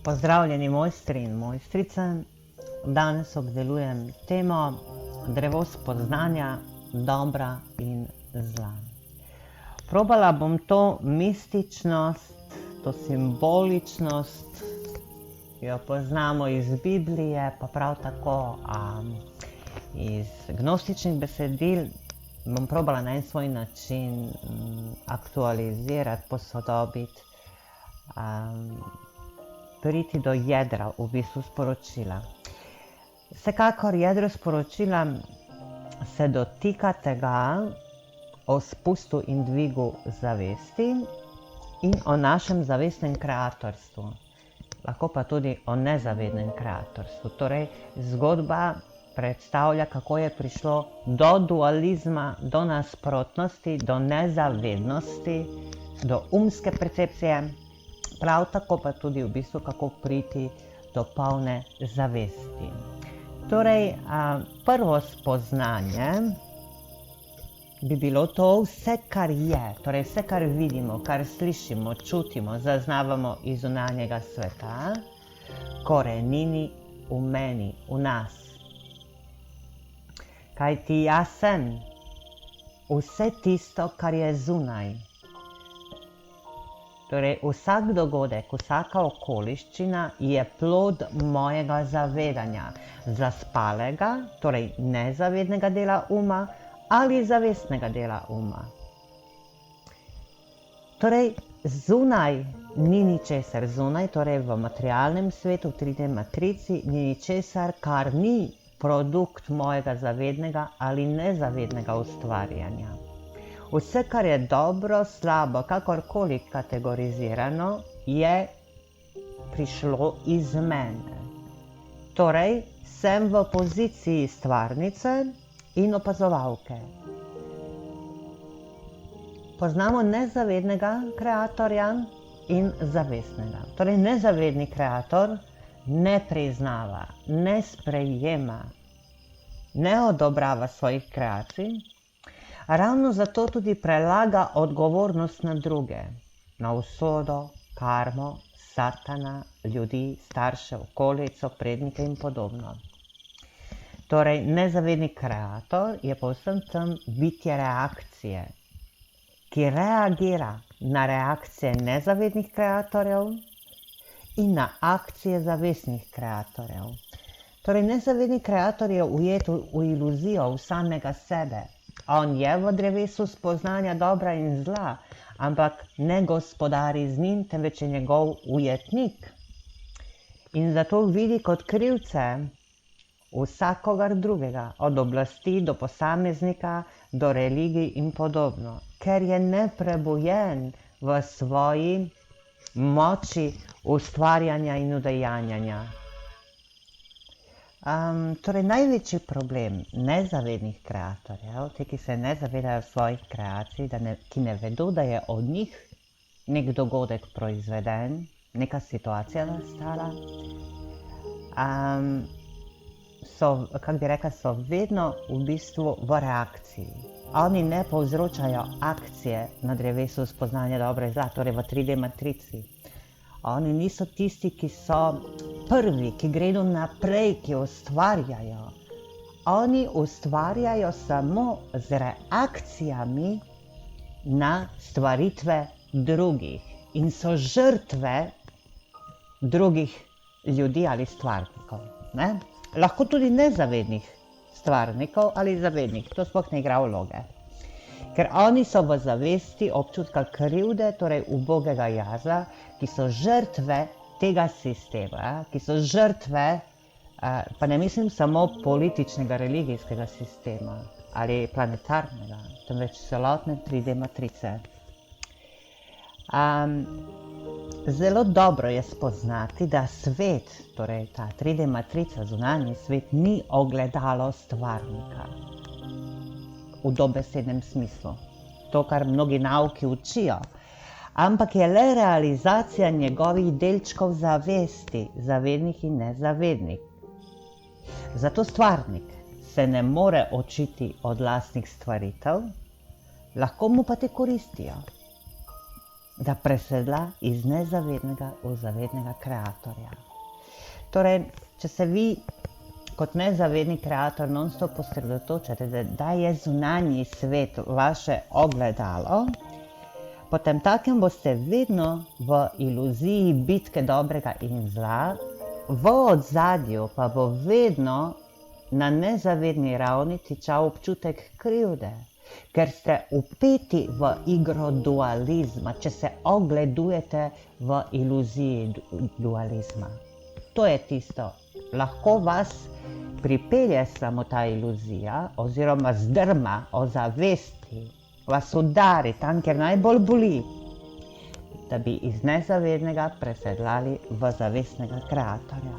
Pozdravljeni mojstri in mojstrice. Danes obdelujem temo drevo spoznanja dobra in zla. Probala bom to mističnost, to simboličnost, ki jo poznamo iz Biblije, pa prav tako iz gnostičnih besedil, bom probala na en svoj način aktualizirati, posodobiti, priti do jedra v bistvu sporočila. Vsekakor jedro sporočila se dotika tega o spustu in dvigu zavesti in o našem zavestnem kreatorstvu. Lahko pa tudi o nezavednem kreatorstvu. Torej, zgodba predstavlja, kako je prišlo do dualizma, do nasprotnosti, do nezavednosti, do umske percepcije, prav tako pa tudi v bistvu, kako priti do polne zavesti. Torej, prvo spoznanje bi bilo to vse, kar je, torej vse, kar vidimo, kar slišimo, čutimo, zaznavamo iz zunanjega sveta, korenini v meni, v nas. Kajti jaz sem vse tisto, kar je zunaj. Torej, vsak dogodek, vsaka okoliščina je plod mojega zavedanja, zaspalega, torej nezavednega dela uma ali zavestnega dela uma. Torej, zunaj ni ničesar, zunaj, torej v materialnem svetu, v 3D matrici, ni ničesar, kar ni produkt mojega zavednega ali nezavednega ustvarjanja. Vse, kar je dobro, slabo, kakorkoli kategorizirano, je prišlo iz mene. Torej, sem v poziciji stvarnice in opazovalke. Poznamo nezavednega kreatorja in zavestnega. Torej, nezavedni kreator ne priznava, ne sprejema, ne odobrava svojih kreacij, ravno zato tudi prelaga odgovornost na druge, na usodo, karmo, satana, ljudi, starše, okolico, prednike in podobno. Torej, nezavedni kreator je povsem tem bitje reakcije, ki reagira na reakcije nezavednih kreatorjev in na akcije zavestnih kreatorjev. Torej, nezavedni kreator je ujet v iluzijo v samega sebe. On je v drevesu spoznanja dobra in zla, ampak ne gospodari z njim, temveč je njegov ujetnik. In zato vidi kot krivce vsakogar drugega, od oblasti do posameznika, do religij in podobno, ker je neprebujen v svoji moči ustvarjanja in udejanjanja. Torej, največji problem nezavednih kreatorjev, te, ki se ne zavedajo svojih kreacij, ki ne vedo, da je od njih nek dogodek proizveden, neka situacija nastala, so vedno v bistvu v reakciji. Oni ne povzročajo akcije na drevesu spoznanja dobra in zla, torej v 3D matrici. Oni niso tisti, ki so prvi, ki gredo naprej, ki ustvarjajo. Oni ustvarjajo samo z reakcijami na stvaritve drugih in so žrtve drugih ljudi ali stvarnikov. Ne? Lahko tudi nezavednih stvarnikov ali zavednih, to sploh ne igra vloge. Ker oni so v zavesti občutka krivde, torej ubogega jaza, ki so žrtve tega sistema, ki so žrtve, pa ne mislim samo političnega, religijskega sistema ali planetarnega, temveč celotne 3D matrice. Zelo dobro je spoznati, da svet, torej ta 3D matrica, zunanji svet, ni ogledalo stvarnika. V dobesednem smislu. To, kar mnogi nauki učijo. Ampak je le realizacija njegovih delčkov zavesti, zavednih in nezavednih. Zato stvarnik se ne more učiti od lastnih stvaritev, lahko mu pa te koristijo. da presedla iz nezavednega v zavednega kreatorja. Torej, če se vi kot nezavedni kreator non-stop osredotočate, da je zunanji svet vaše ogledalo, potem takem boste vedno v iluziji bitke dobrega in zla, v ozadju pa bo vedno na nezavedni ravni tičal občutek krivde, ker ste vpeti v igro dualizma, če se ogledujete v iluziji dualizma. To je tisto, lahko vas pripelje samo ta iluzija oziroma zdrma o zavesti, vas udari tam, kjer najbolj boli, da bi iz nezavednega presedlali v zavestnega kreatorja.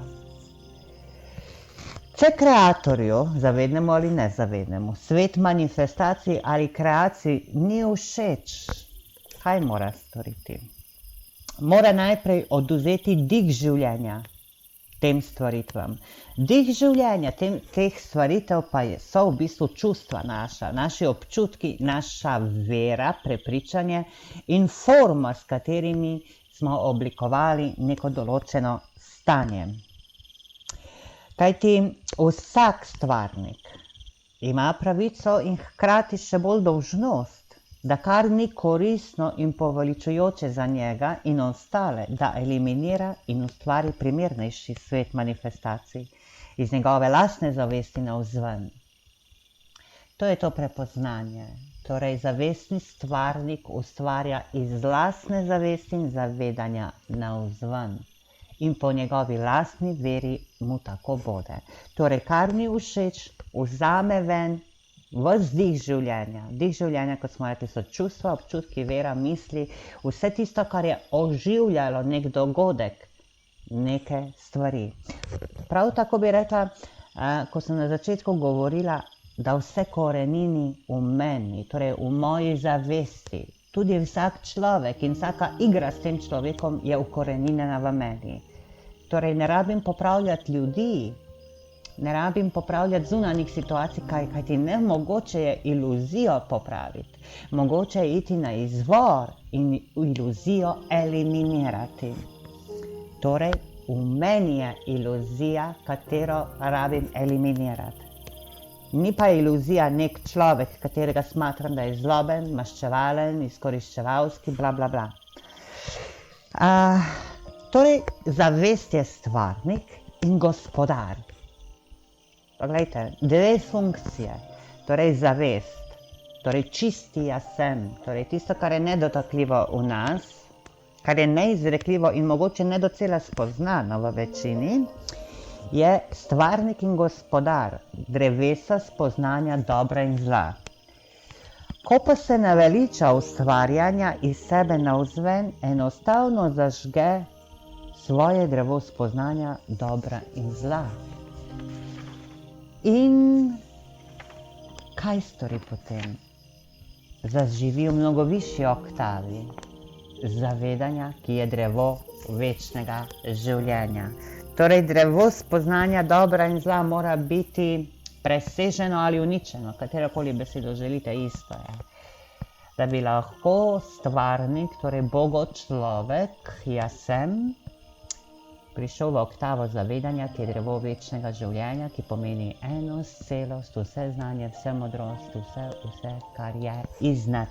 Če kreatorju, zavednemu ali nezavednemu, svet manifestacij ali kreacij ni všeč, kaj mora storiti? Mora najprej odvzeti dih življenja tem stvaritvam. Dih življenja teh stvaritev pa so v bistvu čustva naša, naši občutki, naša vera, prepričanje in forma, s katerimi smo oblikovali neko določeno stanje. Kajti vsak stvarnik ima pravico in hkrati še bolj dolžnost, da kar ni koristno in poveličujoče za njega in ostale, da eliminira in ustvari primernejši svet manifestacij iz njegove lastne zavesti navzven. To je to prepoznanje. Torej, zavestni stvarnik ustvarja iz lastne zavesti in zavedanja navzven. In po njegovi lastni veri mu tako bode. Torej, kar ni všeč, vzame ven ves dih življenja. Dih življenja, kot smo rekli, so čustva, občutki, vera, misli, vse tisto, kar je oživljalo nek dogodek, neke stvari. Prav tako bi rekla, ko sem na začetku govorila, da vse korenini v meni, torej v moji zavesti, tudi vsak človek in vsaka igra s tem človekom je ukoreninjena v meni. Torej, ne rabim popravljati ljudi, ne rabim popravljati zunanjih situacij, kajti nemogoče je iluzijo popraviti. Mogoče je iti na izvor in iluzijo eliminirati. Torej, v meni je iluzija, katero rabim eliminirati. Ni pa iluzija nek človek, katerega smatram, da je zloben, maščevalen, izkoriščevalski, bla, bla, bla. Torej, zavest je stvarnik in gospodar. Poglejte, dve funkcije, torej zavest, torej čisti jaz sem, torej tisto, kar je nedotakljivo v nas, kar je neizrekljivo in mogoče nedocela spoznano v večini, je stvarnik in gospodar, drevesa spoznanja dobra in zla. Ko pa se naveliča ustvarjanja iz sebe navzven, enostavno zažge svoje drevo spoznanja dobra in zla. In kaj stori potem? Zaživi v mnogo višji oktavi zavedanja, ki je drevo večnega življenja. Torej, drevo spoznanja dobra in zla mora biti preseženo ali uničeno, katerokoli besedo želite, isto je. Da bi lahko stvarnik, torej Bogo človek, jaz sem, prišel v oktavo zavedanja, ki je drevo večnega življenja, ki pomeni enost, celost, vse znanje, vse modrost, vse, kar je iznad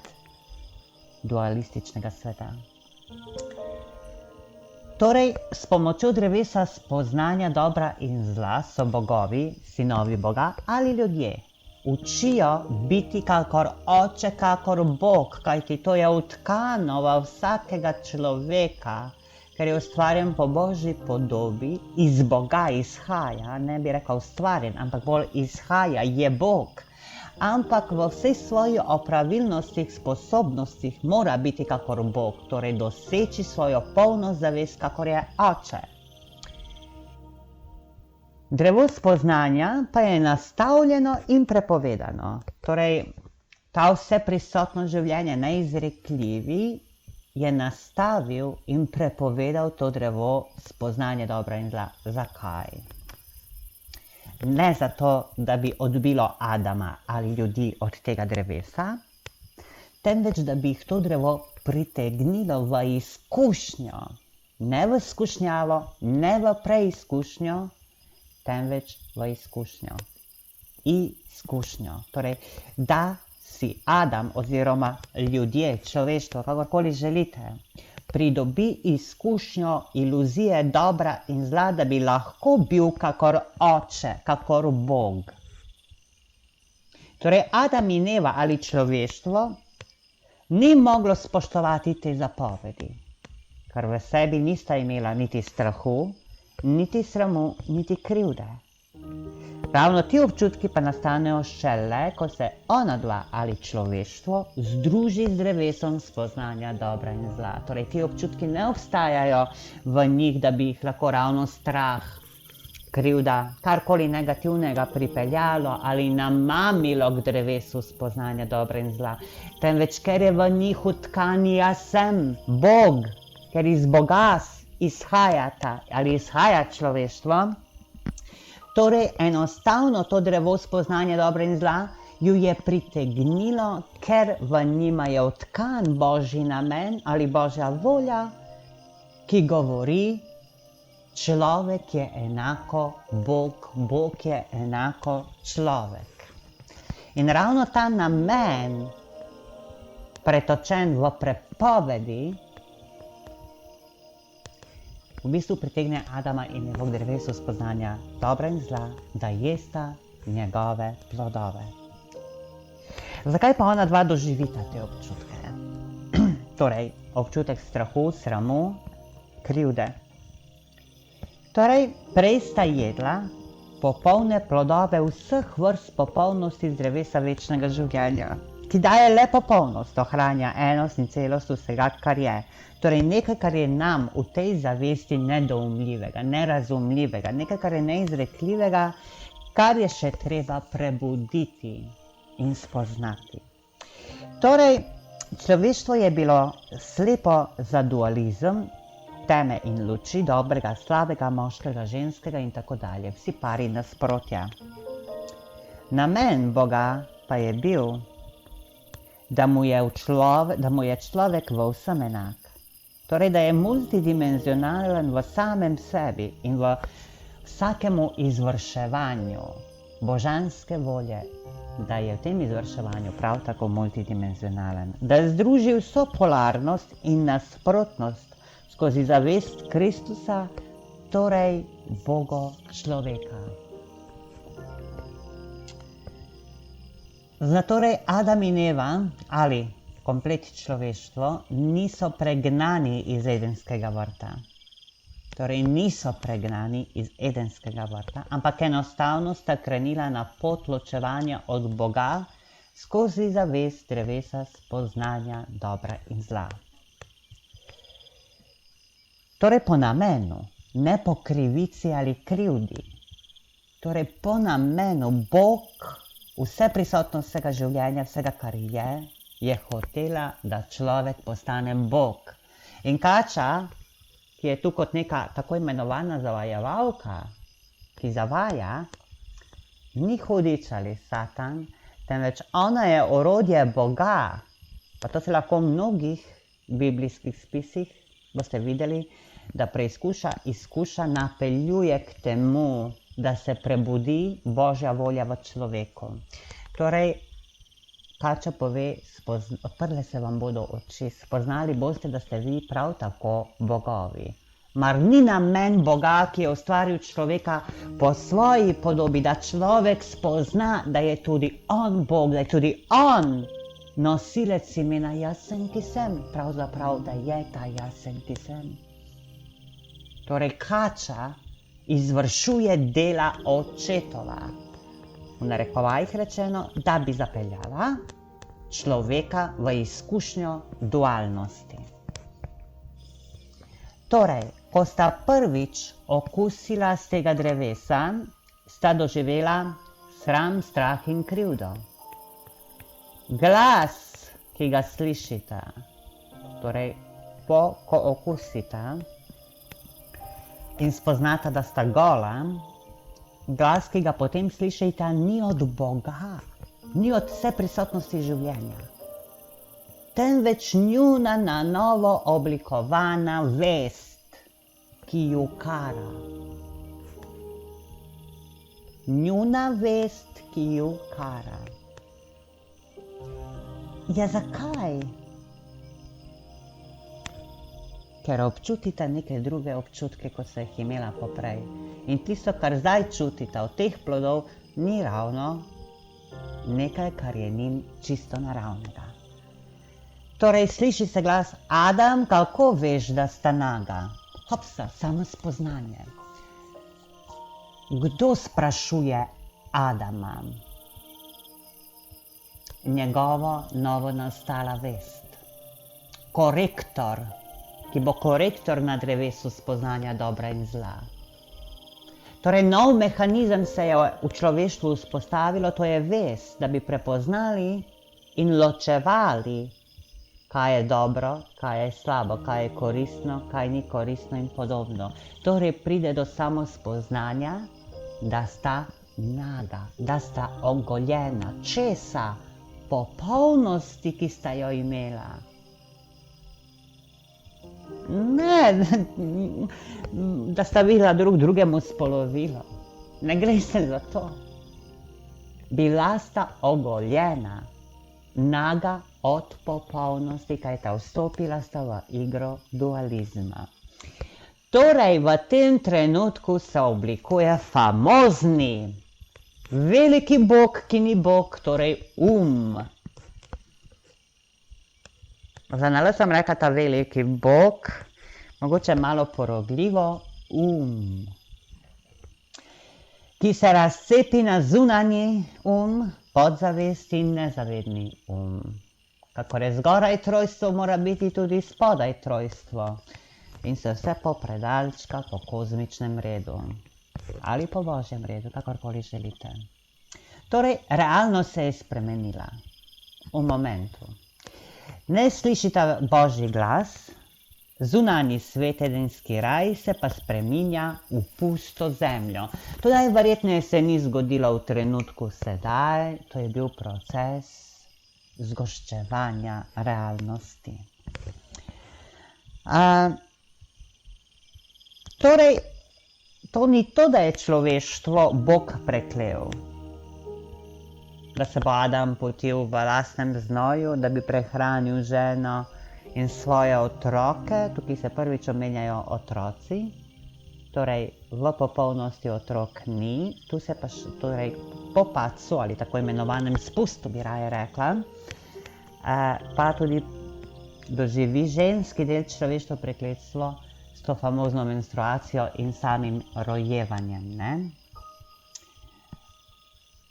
dualističnega sveta. Torej, s pomočjo drevesa spoznanja dobra in zla so bogovi, sinovi Boga ali ljudje učijo biti kakor oče, kakor Bog, kajti to je vtkano v vsakega človeka, ker je ustvarjen po Božji podobi, iz Boga izhaja, ne bi rekel ustvarjen, ampak bolj izhaja, je Bog. Ampak v vsej svoji opravilnostih, sposobnostih mora biti kakor Bog, torej doseči svojo polno zavest, kakor je oče. Drevo spoznanja pa je nastavljeno in prepovedano. Torej, ta vseprisotno življenje, neizrekljivi, je nastavil in prepovedal to drevo spoznanje dobra in zla. Zakaj? Ne zato, da bi odbilo Adama ali ljudi od tega drevesa, temveč da bi jih to drevo pritegnilo v izkušnjo. Ne v skušnjavo, ne v preizkušnjo, temveč v izkušnjo. Izkušnjo. Torej, da si Adam oziroma ljudje, človeštvo, kakorkoli želite, pridobi izkušnjo iluzije dobra in zla, da bi lahko bil kakor oče, kakor Bog. Torej, Adam in Eva ali človeštvo ni moglo spoštovati te zapovedi, ker v sebi nista imela niti strahu, niti sramu, niti krivde. Ravno ti občutki pa nastanejo šele, ko se onadva ali človeštvo združi z drevesom spoznanja dobra in zla. Torej, ti občutki ne obstajajo v njih, da bi jih lahko ravno strah, krivda, karkoli negativnega pripeljalo ali namamilo k drevesu spoznanja dobra in zla. Temveč, ker je v njih utkan jaz sem, Bog, ker iz Boga izhajata ali izhaja človeštvo, torej enostavno to drevo spoznanja dobra in zla ju je pritegnilo, ker v njima je utkan Božji namen ali Božja volja, ki govori, človek je enako Bog, Bog je enako človek. In ravno ta namen, pretočen v prepovedi, v bistvu pritegne Adama in Evo k drevesu spoznanja dobra in zla, da jesta njegove plodove. Zakaj pa ona dva doživita te občutke? Torej, občutek strahu, sramu, krivde. Torej, prej sta jedla popolne plodove vseh vrst popolnosti z drevesa večnega življenja, ki daje le popolnost, ohranja enost in celost vsega, kar je. Torej, nekaj, kar je nam v tej zavesti nedoumljivega, nerazumljivega, nekaj, kar je neizrekljivega, kar je še treba prebuditi in spoznati. Torej, človeštvo je bilo slepo za dualizem, teme in luči, dobrega, slabega, moškega, ženskega in tako dalje. Vsi pari nasprotja. Namen Boga pa je bil, da mu je človek v vsem enak. Torej, da je multidimenzionalen v samem sebi in v vsakemu izvrševanju božanske volje, da je v tem izvrševanju prav tako multidimenzionalen. Da združi vso polarnost in nasprotnost skozi zavest Kristusa, torej Boga človeka. Zatorej Adam in Eva ali komplet človeštvo niso pregnani iz Edenskega vrta. Torej niso pregnani iz Edenskega vrta, ampak enostavno sta krenila na pot ločevanja od Boga skozi zavest drevesa spoznanja dobra in zla. Torej po namenu, ne po krivici ali krivdi. Torej po namenu Bog, vse prisotnost vsega življenja, vsega kar je hotela, da človek postane Bog. In kača, ki je tu kot neka tako imenovana zavajevalka, ki zavaja, ni hudič ali Satan, temveč ona je orodje Boga. Pa to se lahko v mnogih biblijskih spisih boste videli, da preizkuša, izkuša, napeljuje k temu, da se prebudi Božja volja v človeku. Torej, kača pove, odprle se vam bodo oči, spoznali boste, da ste vi prav tako bogovi. Mar ni namen Boga, ki je ustvaril človeka po svoji podobi, da človek spozna, da je tudi on Bog, da je tudi on nosilec imena jaz sem, ki sem, pravzaprav, da je ta jaz sem, ki sem. Torej, kača izvršuje dela očetova, v narekovajih rečeno, da bi zapeljala človeka v izkušnjo dualnosti. Torej, ko sta prvič okusila z tega drevesa, sta doživela sram, strah in krivdo. Glas, ki ga slišita, torej, ko okusita in spoznata, da sta gola, glas, ki ga potem slišita, ni od Boga, ni od vse prisotnosti življenja. temveč njuna na novo oblikovana vest, ki ju kara. Njuna vest, ki ju kara. Ja, zakaj? Ker občutite neke druge občutke, kot ste jih imela poprej. In tisto, kar zdaj čutite od teh plodov, ni ravno nekaj, kar je njim čisto naravnega. Torej, sliši se glas: Adam, kako veš, da sta naga? Hopsa, samo spoznanje. Kdo sprašuje Adama? Njegovo novo nastala vest. Korektor, ki bo korektor na drevesu spoznanja dobra in zla. Torej, nov mehanizem se je v človeštvu vzpostavilo, to je vest, da bi prepoznali in ločevali, kaj je dobro, kaj je slabo, kaj je koristno, kaj ni koristno in podobno. Torej, pride do samospoznanja, da sta naga, da sta ogoljena. Česa? Popolnosti, ki sta jo imela. Ne, da sta videla drug drugemu spolovilo. Ne gre se za to. Bila sta ogoljena, naga od popolnosti, kajta vstopila sta v igro dualizma. Torej, v tem trenutku se oblikuje famozni, veliki Bog, ki ni Bog, torej Zanala sem rekla ta veliki Bog, mogoče malo porogljivo, ki se razcepi na zunanji podzavest in nezavedni Kakor je zgoraj trojstvo, mora biti tudi spodaj trojstvo. In se vse popredalčka po kozmičnem redu. Ali po božjem redu, kakorkoli želite. Torej, realnost se je spremenila. V momentu. Ne slišite božji glas, zunanji svet, edenski raj, se pa spreminja v pusto zemljo. Tudi verjetno se ni zgodilo v trenutku sedaj, to je bil proces zgoščevanja realnosti. Torej, to ni to, da je človeštvo Bog preklel. Da se bo Adam potil v lastnem znoju, da bi prehranil ženo in svoje otroke. Tukaj se prvič omenjajo otroci. Torej, v popolnosti otrok ni. Tu se pa torej, po padcu ali tako imenovanem spustu, bi raje rekla, pa tudi doživi ženski del človeštva prekletstvo s to famozno menstruacijo in samim rojevanjem, ne?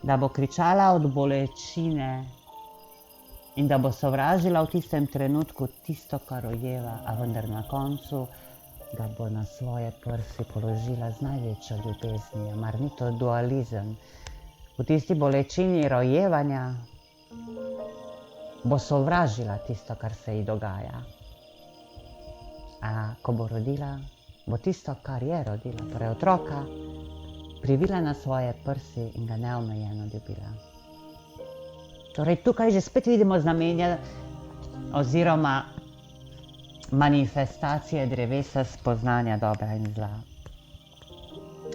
Da bo kričala od bolečine in da bo sovražila v tistem trenutku tisto, kar rojeva, a vendar na koncu ga bo na svoje prsi položila z največjo ljubeznijo. Mar ni to dualizem? V tisti bolečini rojevanja bo sovražila tisto, kar se ji dogaja. A ko bo rodila, bo tisto, kar je rodila, torej otroka, privila na svoje prsi in ga neomejeno ljubila. Torej, tukaj že spet vidimo znamenja oziroma manifestacije drevesa spoznanja dobra in zla.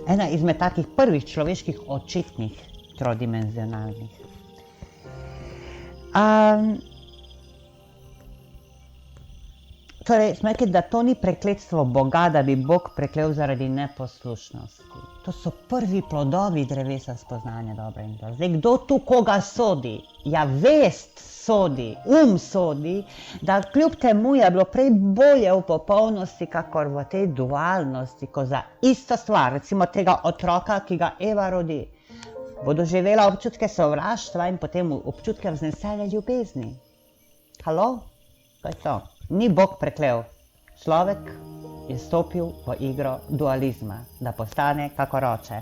Ena izmed takih prvih človeških očitnih trodimenzionalnih. Torej, smo rekli, da to ni prekletstvo Boga, da bi Bog preklel zaradi neposlušnosti. To so prvi plodovi drevesa spoznanja dobra in zla. Zdaj, kdo tu koga sodi? Ja, vest sodi, sodi, da kljub temu je bilo prej bolje v popolnosti, kakor v tej dualnosti, ko za isto stvar, recimo tega otroka, ki ga Eva rodi, bo doživela občutke sovraštva in potem občutke vznesene ljubezni. Halo? To je to. Ni Bog preklel. Človek je stopil v igro dualizma, da postane kakor oče.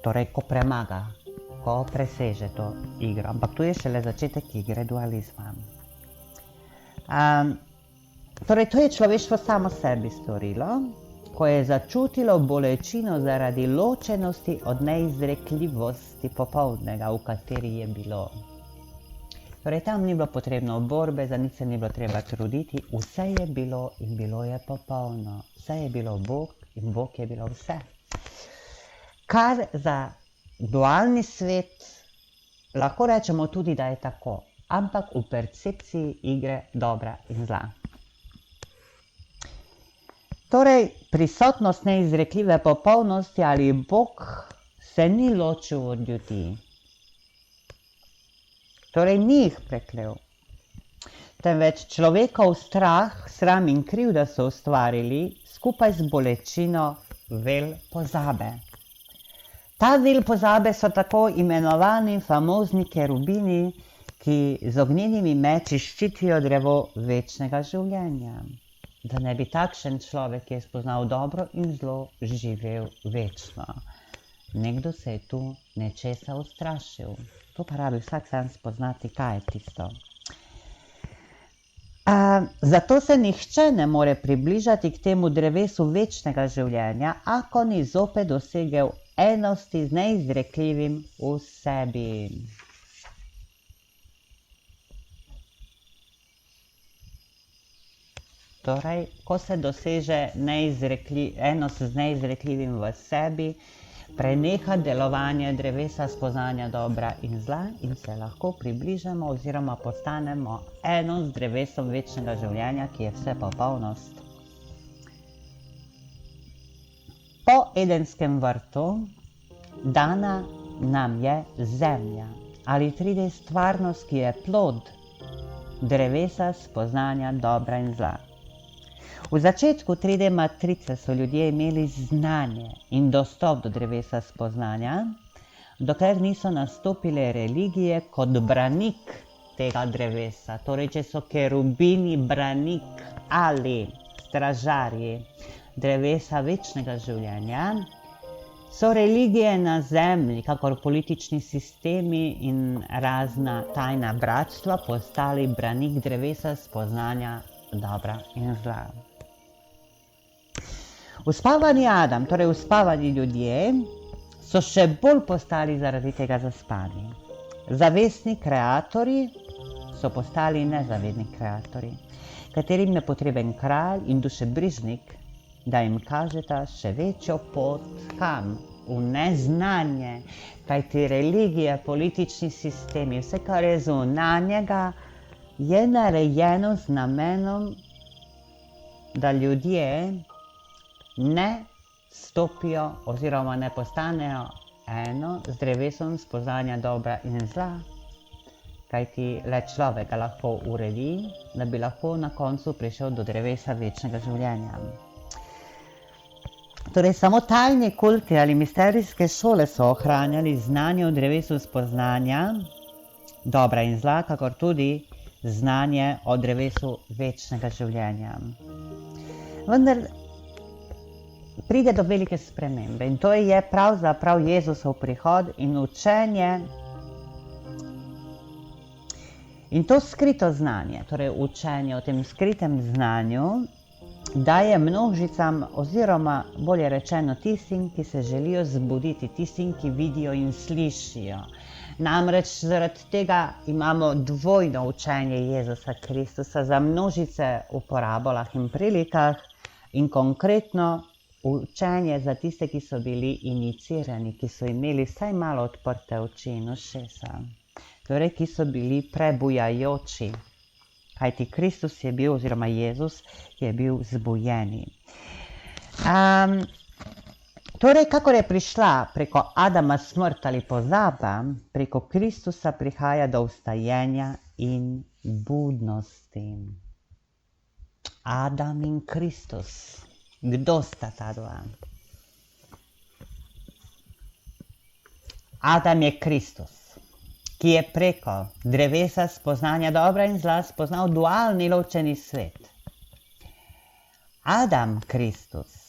Torej, ko premaga, ko preseže to igro. Ampak tu je šele začetek igre dualizma. Torej, to je človeštvo samo sebi storilo, ko je začutilo bolečino zaradi ločenosti od neizrekljivosti popolnega, v kateri je bilo. Torej, tam ni bilo potrebno borbe, za nič se ni bilo treba truditi, vse je bilo in bilo je popolno. Vse je bilo Bog in Bog je bilo vse. Kar za dualni svet lahko rečemo tudi, da je tako, ampak v percepciji igre dobra in zla. Torej, prisotnost neizrekljive popolnosti ali Bog se ni ločil od ljudi. Torej, ni jih preklel. Temveč človekov strah, sram in krivda so ustvarili skupaj z bolečino vel pozabe. Ta vel pozabe so tako imenovani famozni kerubini, ki z ognjenimi meči ščitijo drevo večnega življenja. Da ne bi takšen človek, ki je spoznal dobro in zlo, živel večno. Nekdo se je tu nečesa ustrašil. To pa rabi vsak sam spoznati, kaj je tisto. Zato se nihče ne more približati k temu drevesu večnega življenja, ako ni zopet dosegel enosti z neizrekljivim v sebi. Torej, ko se doseže enost z neizrekljivim v sebi, preneha delovanje drevesa spoznanja dobra in zla in se lahko približamo oziroma postanemo eno z drevesom večnega življenja, ki je vse popolnost. Po Edenskem vrtu dana nam je zemlja ali 3D stvarnost, ki je plod drevesa spoznanja dobra in zla. V začetku 3D matrice so ljudje imeli znanje in dostop do drevesa spoznanja, dokler niso nastopile religije kot branik tega drevesa. Torej, če so kerubini branik ali stražarji drevesa večnega življenja, so religije na zemlji, kakor politični sistemi in razna tajna bratstva, postali branik drevesa spoznanja dobra in zla. Uspavani Adam, torej uspavani ljudje, so še bolj postali zaradi tega zaspani. Zavestni kreatorji so postali nezavedni kreatorji, katerim je potreben kralj in dušebrižnik, da jim kažeta še večjo pot kam? V neznanje, kajti religije, politični sistemi, vse, kar je zunanjega, je narejeno z namenom, da ljudje ne stopijo oziroma ne postanejo eno z drevesom spoznanja dobra in zla, kajti le človek ga lahko uredi, da bi lahko na koncu prišel do drevesa večnega življenja. Torej, samo tajni kulti ali misterijske šole so ohranjali znanje o drevesu spoznanja dobra in zla, kakor tudi znanje o drevesu večnega življenja. Vendar pride do velike spremembe in to je pravzaprav Jezusov prihod in učenje in to skrito znanje, torej učenje o tem skritem znanju, daje množicam oziroma bolje rečeno tistim, ki se želijo zbuditi, tistim, ki vidijo in slišijo. Namreč zaradi tega imamo dvojno učenje Jezusa Kristusa za množice v parabolah in prilikah in konkretno učenje za tiste, ki so bili inicirani, ki so imeli vsaj malo odprte oči in ušesa, torej ki so bili prebujajoči. Kajti Kristus je bil, oziroma Jezus je bil zbujeni. Torej, kakor je prišla preko Adama smrt ali pozaba, preko Kristusa prihaja do vstajenja in budnosti. Adam in Kristus. Kdo sta ta dva? Adam je Kristus, ki je preko drevesa spoznanja dobra in zla spoznal dualni ločeni svet. Adam Kristus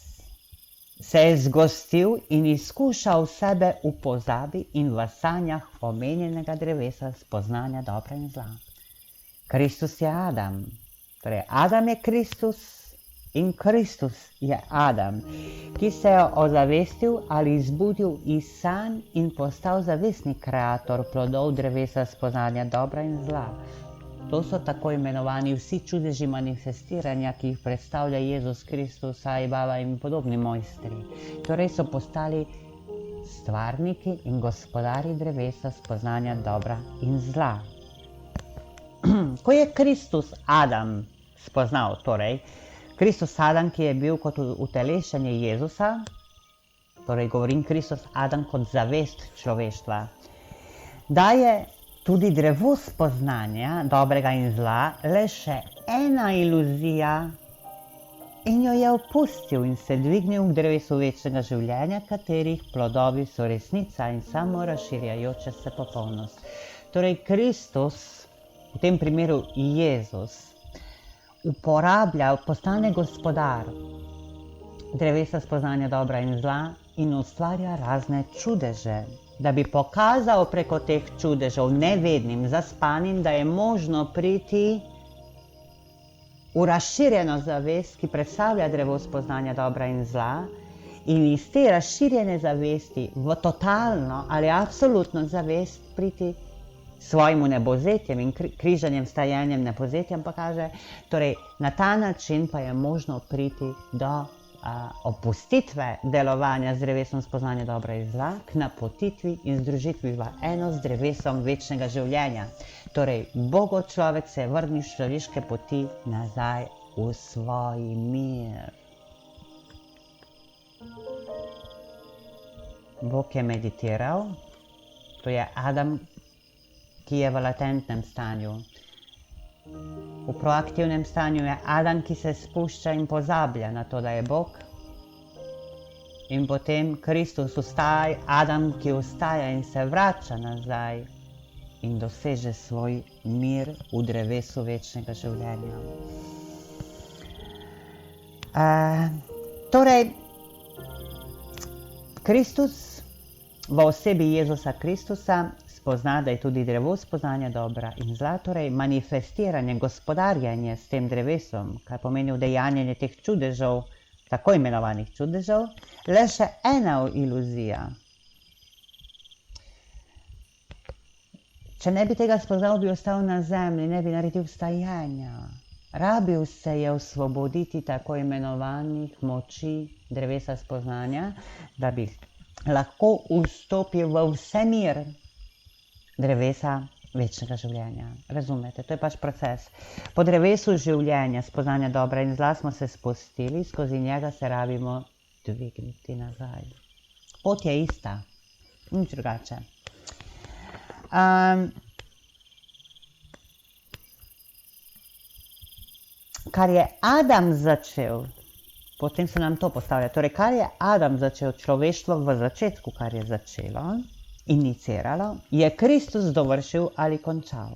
se je zgostil in izkušal sebe v pozabi in v sanjah omenjenega drevesa spoznanja dobra in zla. Kristus je Adam. Torej, Adam je Kristus In Kristus je Adam, ki se je ozavestil ali izbudil iz sanj in postal zavestni kreator plodov drevesa spoznanja dobra in zla. To so tako imenovani vsi čudeži manifestiranja, ki jih predstavlja Jezus Kristus, Sai Baba in podobni mojstri. Torej so postali stvarniki in gospodari drevesa spoznanja dobra in zla. Ko je Kristus Adam spoznal, torej Kristus Adam, ki je bil kot utelešenje Jezusa, torej govorim Kristus Adam kot zavest človeštva, da je tudi drevo spoznanja dobrega in zla le še ena iluzija in jo je opustil in se dvignil k drevesu večnega življenja, katerih plodovi so resnica in samo razširjajoča se popolnost. Torej Kristus, v tem primeru Jezus, uporablja, postane gospodar drevesa spoznanja dobra in zla in ustvarja razne čudeže, da bi pokazal preko teh čudežev nevednim, zaspanim, da je možno priti v razširjeno zavest, ki predstavlja drevo spoznanja dobra in zla, in iz te razširjene zavesti v totalno ali absolutno zavest priti svojemu nebozetjem in križanjem, stajanjem nebozetjem, pa kaže, torej na ta način pa je možno priti do opustitve delovanja z drevesom spoznanja dobra in zla k napotitvi in združitvi v eno z drevesom večnega življenja. Torej, Bogo človek se je vrnil s človeške poti nazaj v svoj mir. Bog je meditiral, to je Adam, ki je v latentnem stanju. V proaktivnem stanju je Adam, ki se spušča in pozablja na to, da je Bog. In potem Kristus vstaja, Adam, ki vstaja in se vrača nazaj in doseže svoj mir v drevesu večnega življenja. Torej, Kristus v osebi Jezusa Kristusa spozna, da je tudi drevo spoznanja dobra in zla, torej manifestiranje, gospodarjanje s tem drevesom, kaj pomeni udejanjanje teh čudežev, tako imenovanih čudežev, le še ena iluzija. Če ne bi tega spoznal, bi ostal na zemlji, ne bi naredil stajanja. Rabil se je osvoboditi tako imenovanih moči drevesa spoznanja, da bi lahko vstopil v vse mir drevesa večnega življenja. Razumete? To je pač proces. Po drevesu življenja, spoznanja dobra in zla smo se spustili, skozi njega se rabimo dvigniti nazaj. Pot je ista, nič drugače. Kar je Adam začel, potem se nam to postavlja, torej kar je Adam začel, človeštvo v začetku, kar je začelo, iniciralo, je Kristus dovršil ali končal.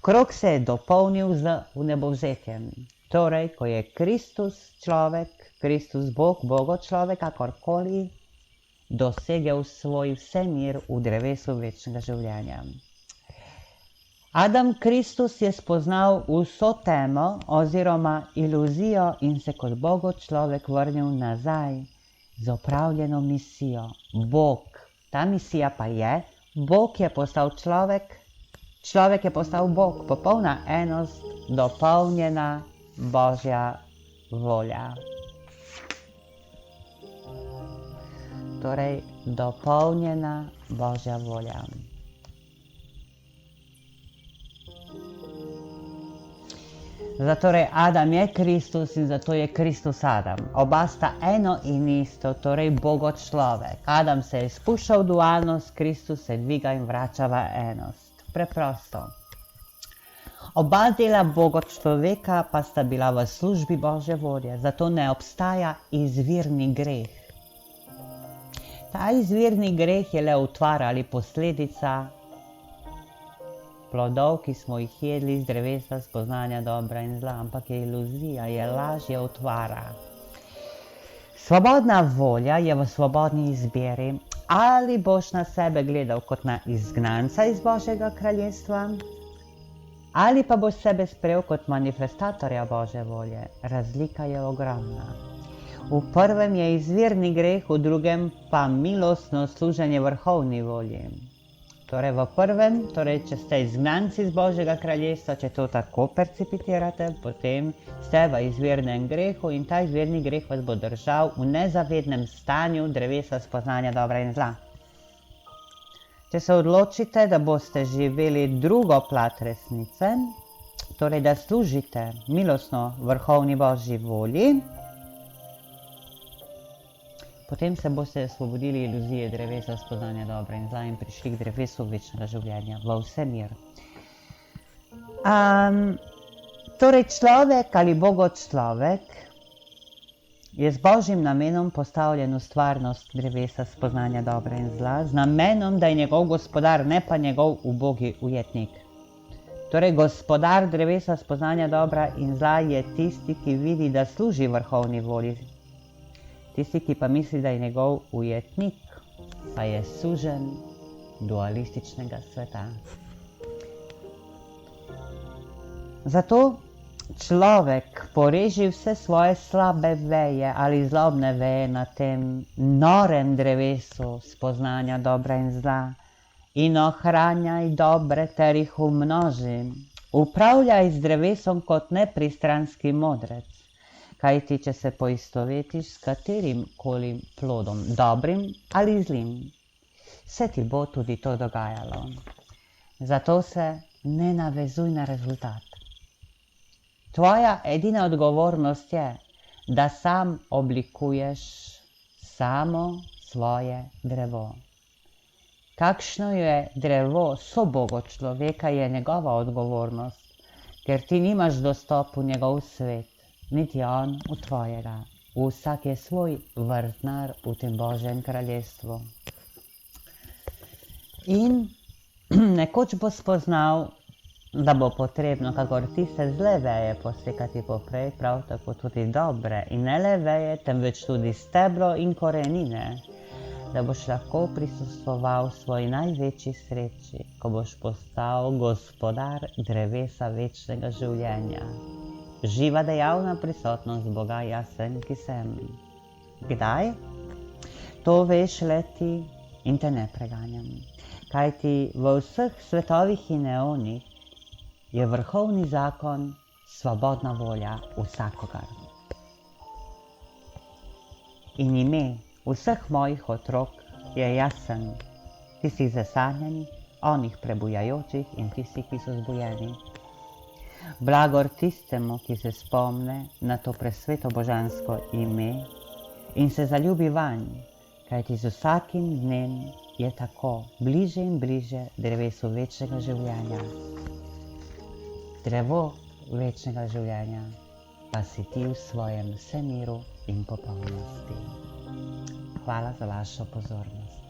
Krog se je dopolnil z vnebovzetjem. Torej, ko je Kristus človek, Kristus Bog, Bogo človek, kakorkoli, dosegel svoj vsemir v drevesu večnega življenja. Adam Kristus je spoznal vso temo oziroma iluzijo in se kot Bogo človek vrnil nazaj z opravljeno misijo. Bog. Ta misija pa je, Bog je postal človek, človek je postal Bog, popolna enost, dopolnjena Božja volja. Torej, dopolnjena Božja volja. Zatorej Adam je Kristus in zato je Kristus Adam. Oba sta eno in isto, torej Bogo človek. Adam se je spuščal v dualnost, Kristus se dviga in vrača v enost. Preprosto. Oba dela Bogo človeka pa sta bila v službi Božje volje, zato ne obstaja izvirni greh. Ta izvirni greh je le utvar ali posledica plodov, ki smo jih jedli z drevesa spoznanja dobra in zla, ampak je iluzija, je laž, je utvara. Svobodna volja je v svobodni izbiri, ali boš na sebe gledal kot na izgnanca iz Božjega kraljestva, ali pa boš sebe sprejel kot manifestatorja Božje volje. Razlika je ogromna. V prvem je izvirni greh, v drugem pa milostno služenje vrhovni volji. Torej v prvem, če ste izgnanci iz Božjega kraljestva, če to tako percipitirate, potem ste v izvirnem grehu in ta izvirni greh vas bo držal v nezavednem stanju drevesa spoznanja dobra in zla. Če se odločite, da boste živeli drugo plat resnice, torej da služite milostno vrhovni Božji volji, potem se boste osvobodili iluzije drevesa spoznanja dobra in zla in prišli k drevesu večnega življenja v vse mir. Torej človek ali bogočlovek je z Božjim namenom postavljen v stvarnost drevesa spoznanja dobra in zla, z namenom, da je njegov gospodar, ne pa njegov ubogi ujetnik. Torej gospodar drevesa spoznanja dobra in zla je tisti, ki vidi, da služi vrhovni volji. Tisti, ki pa misli, da je njegov ujetnik, pa je suženj dualističnega sveta. Zato človek poreži vse svoje slabe veje ali zlobne veje na tem norem drevesu spoznanja dobra in zla in ohranjaj dobre ter jih umnoži. Upravljaj z drevesom kot nepristranski modrec. Kajti, če se poistovetiš s katerim koli plodom, dobrim ali zlim, se ti bo tudi to dogajalo. Zato se ne navezuj na rezultat. Tvoja edina odgovornost je, da sam oblikuješ samo svoje drevo. Kakšno je drevo sobogo človeka, je njegova odgovornost, ker ti nimaš dostop v njegov svet. Niti on v tvojega. Vsak je svoj vrtnar v tem Božjem kraljestvu. In nekoč bo spoznal, da bo potrebno, kakor tiste zle veje posekati poprej, prav tako tudi dobre. In ne le veje, temveč tudi steblo in korenine, da boš lahko prisostvoval svoji največji sreči, ko boš postal gospodar drevesa večnega življenja. Živa dejavna prisotnost Boga, jaz sem, ki sem. Kdaj? To veš le ti in te ne preganjam. Kajti v vseh svetovih in eonih je vrhovni zakon svobodna volja vsakogar. In ime vseh mojih otrok je jaz sem, tistih zasanjanih, onih prebujajočih in tistih, ki so zbujeni. Blagor tistemu, ki se spomne na to presveto božansko ime in se zaljubi vanj, kajti z vsakim dnem je tako bliže in bliže drevesu večnega življenja. Drevo večnega življenja pa si ti v svojem vsemiru in popolnosti. Hvala za vašo pozornost.